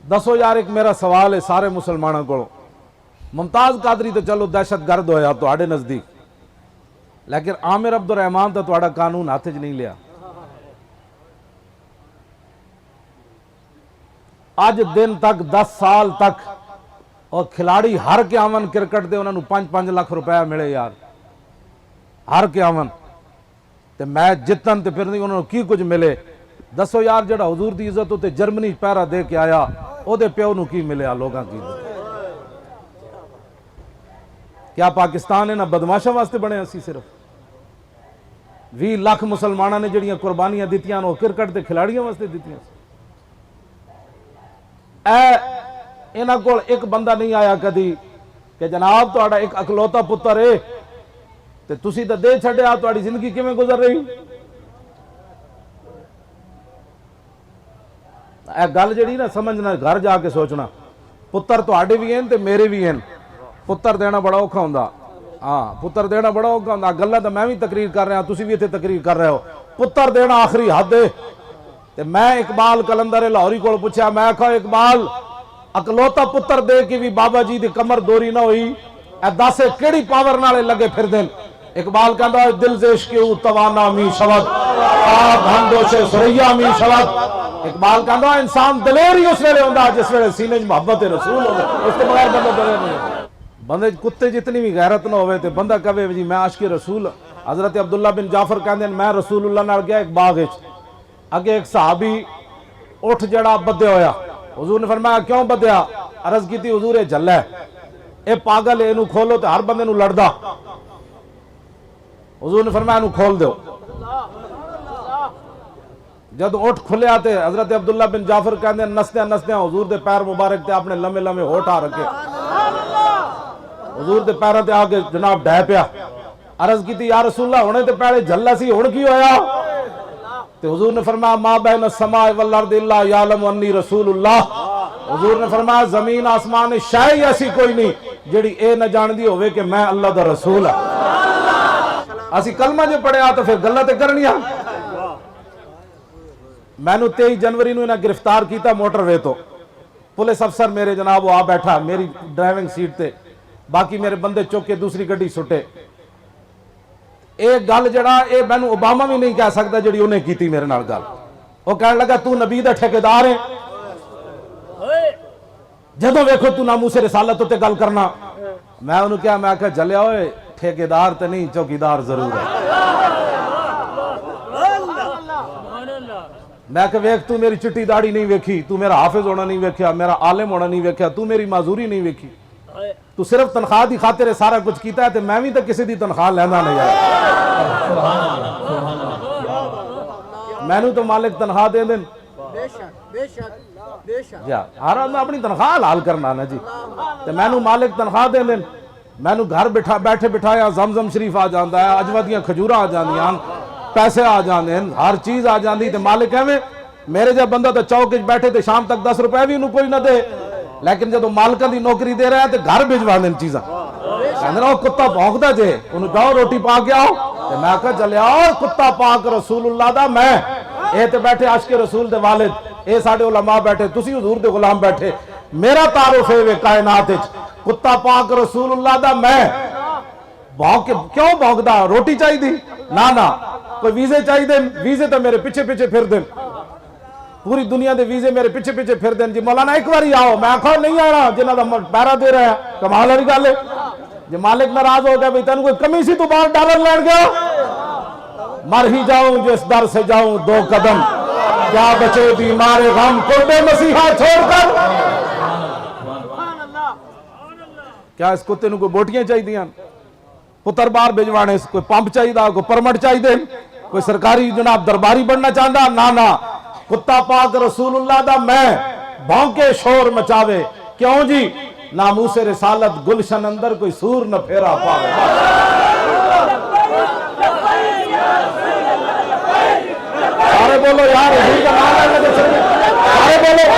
دسو یار ایک میرا سوال ہے سارے مسلمانوں کو، ممتاز قادری تو چلو دہشت گرد ہویا تواڈے نزدیک، لیکن عامر عبد الرحمان تو تواڈا قانون ہاتھ وچ نہیں لیا۔ اج دن تک 10 سال تک اور کھلاڑی ہر کے آون کرکٹ دے انہوں 5-5 لاکھ روپیہ ملے یار، ہر کے آون تے میچ جتن تے پھر نہیں انہوں کی کچھ ملے۔ دسو یار جڑا حضور دی عزت ہوتے جرمنی پیرا دے کے آیا او دے پیو نو کی ملیا لوگاں کی؟ کیا پاکستان ہے نا بدماشاں واسطے بنے اسی صرف 20 لاکھ مسلمانوں نے جڑیاں قربانیاں دیتیاں وہ کرکٹ دے کھلاڑیاں واسطے دیتیاں؟ انہاں کول ایک بندہ نہیں آیا کدی کہ جناب تہاڈا ایک اکلوتا پتر ہے تے تسی تے دے چھڈیا، تہاڈی زندگی کیویں گزر رہی؟ اے گل جڑی نا سمجھنا، گھر جا کے سوچنا، پتر تہاڈے بھی ہیں تے میرے بھی ہیں، پتر دینا بڑا اوکھا ہوندا، ہاں پتر دینا بڑا اوکھا ہوندا۔ گلاں تے میں بھی تقریر کر رہا، تسی بھی ایتھے تقریر کر رہے ہو، پتر دینا آخری حد ہے۔ تے میں اقبال کلندر لاہوری کول پوچھا، میں کہا اقبال اکلوتا پتر دے کے بھی بابا جی دی کمر دوری نہ ہوئی، اے دس کیڑی پاور نالے لگے پھر دن؟ اقبال کہندا دل سے عشق او توانا می شود، آگ ہمدوش سریا می شود۔ اقبال کہندا انسان دلیر ہی اس ویلے ہوندا جس ویلے سینے وچ محبت رسول ہوے، اس تو بغیر بندہ دلیر نہیں۔ بندے کتے جتنی بھی غیرت نہ ہوئے تے بندہ کہے جی میں عاشق رسول۔ حضرت عبداللہ بن جعفر کہندے میں رسول اللہ نال گیا ایک باغ وچ، اگے ایک صحابی اٹھ جڑا بدیا ہویا، حضور نے فرمایا کیوں بدیا؟ عرض کی تھی حضور یہ جھلا ہے، اے پاگل ہے، اینو کھولو تے ہر بندے نو لڑدا۔ حضور نے فرمایا اینو کھول دیو۔ جد اٹھ کھلیا تے حضرت عبداللہ بن جعفر کہندے نسدیاں نسدیاں حضور دے پیر مبارک تے اپنے لمے لمے ہوٹھ آ رکھے، حضور دے پیراں تے آ کے جناب ڈہ پیا۔ عرض کی تھی یا رسول اللہ ہونے تے پہلے جھلا سی، ہن کی ہویا؟ تے حضور نے فرمایا ما بین السماء والارض الا یعلم انی رسول اللہ۔ حضور نے فرمایا زمین آسمان شے ایسی کوئی نہیں جڑی اے نہ جاندی ہوئے کہ میں اللہ دا رسول ہاں۔ اسی کلمہ جو پڑھیا تو پھر گلاں تے کرنیاں۔ میں نو 23 جنوری نو انہاں گرفتار کیتا موٹر وے تو، پولیس افسر میرے جناب وہ آ بیٹھا میری ڈرائیونگ سیٹ تے، باقی میرے بندے چوک کے دوسری گڈی سٹے۔ ایک گل جڑا اے مینوں اوباما بھی نہیں کہہ سکتا جڑی انہیں کیتی میرے نال گل۔ وہ کہنے لگا تو نبی دا ٹھیکیدار ہے، جدوں ویکھو تو ناموس رسالت تے گل کرنا۔ میں انہوں کیا میں کہا جلیا ہوئے ٹھیکیدار تے نہیں چوکیدار ضرور ہے۔ میں کہ ویکھ تو میری چٹی داڑھی نہیں ویکھی، تو میرا حافظ ہونا نہیں ویکھیا، میرا عالم ہونا نہیں ویکھیا، تو میری معذوری نہیں ویکھی، تو صرف تنخواہ دی خاطر ہے سارا کچھ کیتا ہے، تے میں بھی تو کسی دی تنخواہ لینا نہیں ہے۔ میں نو تو مالک تنخواہ دے دیں، جا ہر آدمی اپنی تنخواہ حلال کرنا نا جی، تے میں نو مالک تنخواہ دے دیں، میں نو گھر بیٹھے بٹھایا زمزم شریف آ جاندا ہے، اجودیاں کھجورا آ جاندیاں، پیسے آ جاندے ہیں، ہر چیز آ جاندی، تے مالک ہے میرے جب بندہ تو چوک بیٹھے تے شام تک 10 روپے بھی انہوں کوئی نہ دے، لیکن جب مالکہ دی نوکری دے رہا ہے تے گھر بھجوا دیں چیزاں۔ کہنے رہا کتا بھونکدا جے، انہوں جاؤ روٹی پا کے آؤ، تے میں کہا چلے آؤ کتا پاک رسول اللہ دا میں، اے تے بیٹھے عاشق رسول دے والد، اے ساڑے علماء بیٹھے، تسی حضور دے غلام بیٹھے، میرا تعارف ہے وے کائنات وچ، کتا پاک رسول اللہ دا میں۔ کیوں بھونکدا؟ روٹی چاہی دی؟ نہ کوئی ویزے چاہی دیں، ویزے تو میرے پیچھے پیچھے پھر دیں، پوری دنیا دے ویزے میرے پیچھے پیچھے پھر دیں، جی مولانا ایک باری آؤ، میں آخو نہیں آنا، جنہاں دا پیرا دے رہا ہے، کمال والی گل ہے۔ جی مالک ناراض ہو گیا بھئی تینوں کوئی کمی سی تو باہر ڈالر لین گیا، مر ہی جاؤں جس در سے جاؤں 2 قدم، کیا بچے بیمار غم قرب مسیحا چھوڑ کر۔ کیا اس کتے نوں کوئی بوٹیاں چاہی دیاں، پتر باہر بھیجوانے، کوئی پمپ چاہی دا، کوئی پرمٹ چاہی دے، کوئی سرکاری جناب درباری بننا چاہتا؟ نہ کتا پاک رسول اللہ دا میں، بھونکے شور مچاوے، کیوں جی ناموس رسالت گلشن اندر کوئی سور نہ پھیرا پاوے۔ سارے بولو یار حضور کا نام ہے، سارے بولو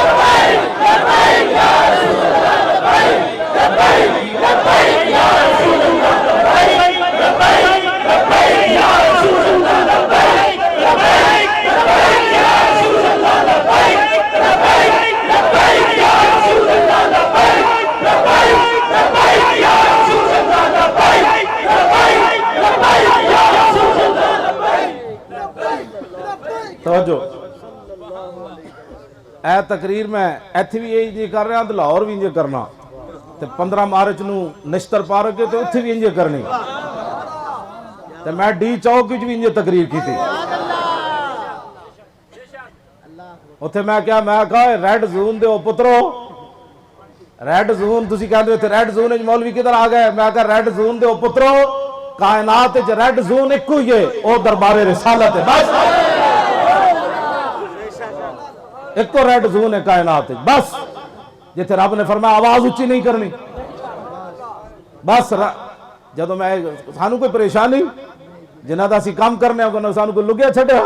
اے تقریر میں ایتھے بھی یہی کر رہا تو لاہور بھی انجے کرنا تے 15 مارچ نو نشتر پارک کے تے اتھے بھی انجے کرنی تے میں ڈی چوک وچ بھی انجے تقریر کی تھی اتھے میں کہا ریڈ زون دے او پترو ریڈ زون تسی کہندے تھے ریڈ زون وچ مولوی کدھر آ گئے میں کہا ریڈ زون دے او پترو کائنات وچ ریڈ زون ایک ہی ہے او دربار رسالت ہے بس ایک کو ریڈ زون ہے کائنات وچ بس جتھے رب نے فرمایا آواز اونچی نہیں کرنی بس جدوں میں سانو کوئی پریشانی جنہاں دا اسی کام کرنے ہو سانو کوئی لگیا چھڈیا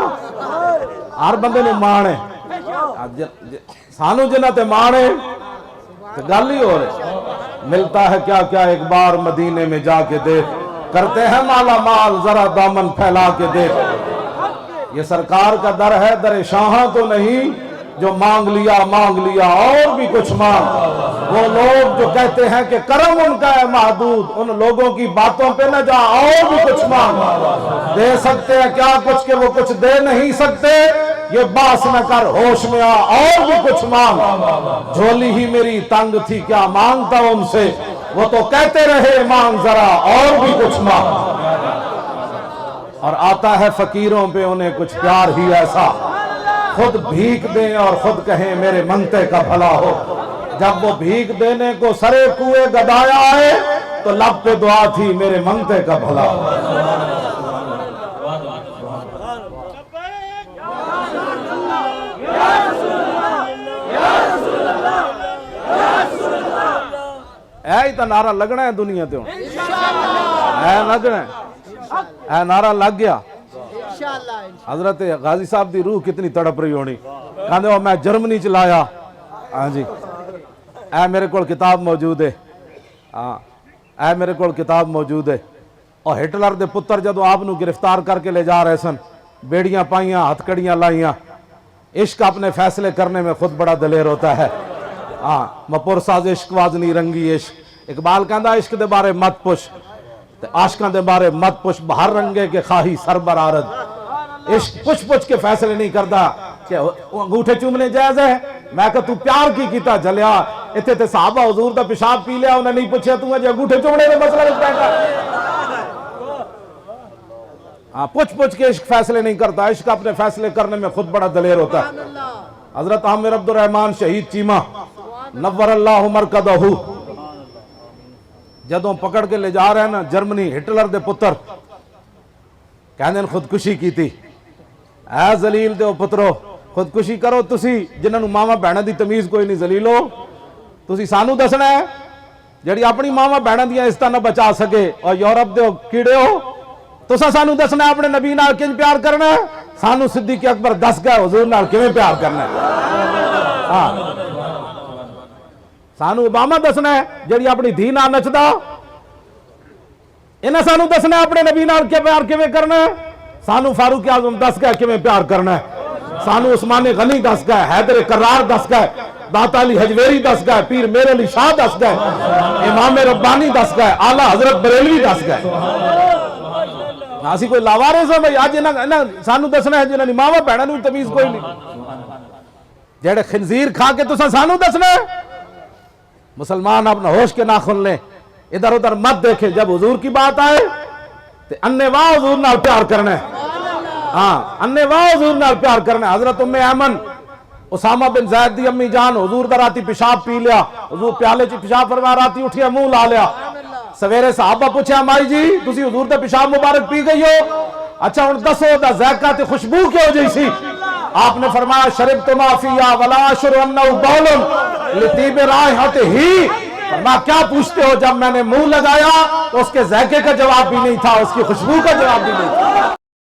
ہر بندے نے مان ہے سانو جنہاں تے مان ہے تو گل ہی ہو رہے ملتا ہے کیا کیا ایک بار مدینے میں جا کے دیکھ کرتے ہیں مالا مال ذرا دامن پھیلا کے دیکھ یہ سرکار کا در ہے در شاہاں تو نہیں جو مانگ لیا اور بھی کچھ مانگ وہ لوگ جو کہتے ہیں کہ کرم ان کا ہے محدود ان لوگوں کی باتوں پہ نہ جا اور بھی کچھ مانگ دے سکتے ہیں کیا کچھ کہ وہ کچھ دے نہیں سکتے یہ باس نہ کر ہوش میں آ اور بھی کچھ مانگ جھولی ہی میری تنگ تھی کیا مانگتا ان سے وہ تو کہتے رہے مانگ ذرا اور بھی کچھ مانگ اور آتا ہے فقیروں پہ انہیں کچھ پیار ہی ایسا خود بھیک دیں اور خود کہیں میرے منتے کا بھلا ہو جب وہ بھیک دینے کو سرے کوئے گدایا آئے تو لب پہ دعا تھی میرے منتے کا بھلا ہو اے تا نعرہ لگنا ہے دنیا تے اے لگنا ہے اے نعرہ لگ گیا حضرت غازی صاحب دی روح کتنی تڑپ رہی ہونی کہندے ہو میں جرمنی چلایا ہاں جی اے میرے کول کتاب موجود ہے اے میرے کول کتاب موجود ہے اور ہٹلر دے پتر جدو آپ نو گرفتار کر کے لے جا رہے سن بیڑیاں پائیاں ہتھکڑیاں لائیاں عشق اپنے فیصلے کرنے میں خود بڑا دلیر ہوتا ہے مپور ساز عشق وازنی رنگی عشق اقبال کہندا عشق دے بارے مت پوچھ عاشقاں دے بارے مت پوچھ بہر رنگے کے خواہی سر برآرد عشق پوچھ کے فیصلے نہیں کرتا کہ انگوٹھے چومنے جائز ہے میں کہ تو پیار کی کیتا جلیا اتنے تے صحابہ حضور دا پیشاب پی لیا انہیں نہیں پوچھا تو جو انگوٹھے چومنے دے مسئلہ نہیں پہنتا پوچھ کے عشق فیصلے نہیں کرتا عشق اپنے فیصلے کرنے میں خود بڑا دلیر ہوتا ہے حضرت عامر عبد الرحمن شہید چیمہ نور اللہ مرکدہ جدوں پکڑ کے لے جا رہے ہیں نا جرمنی ہٹلر دے پتر کہنے خودکشی کی تھی اے ذلیل دے پترو خودکشی کرو تسی جنہاں نو ماما بہناں دی تمیز کوئی نہیں ذلیلو تسی سانو دسنا ہے جڑی اپنی ماما بہناں دیاں عزتاں نہ بچا سکے اور یورپ دے کیڑے ہو تساں سانو دسنا ہے اپنے نبی نال کیوں پیار کرنا ہے سانو صدیق اکبر دس گئے حضور نال کیویں پیار کرنا ہے سانو اوباما دسنا ہے جڑی اپنی دھی نال نچدا انہاں سانو دسنا ہے اپنے نبی نال کے پیار کیویں کرنا ہے سانو فاروق اعظم دس گئے کیویں پیار کرنا ہے سانو عثمان غنی دس گئے حیدر کرار دس گئے داتا علی حجویری دس گئے پیر میر علی شاہ دس گئے امام ربانی دس گئے اعلیٰ حضرت بریلوی دس گئے اسی کوئی لاوارث ہے بھائی اج انہاں سانو دسنا ہے جنہاں دی ماواں بہناں نوں تمیز کوئی نہیں جڑے خنزیر کھا کے تساں سانو دسنا ہے مسلمان اپنا ہوش کے ناخن لیں ادھر ادھر مت دیکھیں جب حضور کی بات آئے تو انے واہ حضور نال پیار کرنا ہے انے واہ حضور نال پیار کرنا ہے حضرت ام ایمن اسامہ بن زید دی امی جان حضور دا راتی پیشاب پی لیا حضور پیالے چ پیشاب فرما راتی اٹھیا منہ لا لیا سویرے صحابہ پوچھا مائی جی تسی حضور دا پیشاب مبارک پی گئی ہو اچھا ہن دسو دا ذائقہ تے خوشبو کیوں جئی سی آپ نے فرمایا شربت ما فیہا ولا اشر انہ بول لطیب رائحت ہی فرمایا کیا پوچھتے ہو جب میں نے منہ لگایا تو اس کے ذائقے کا جواب بھی نہیں تھا اس کی خوشبو کا جواب بھی نہیں تھا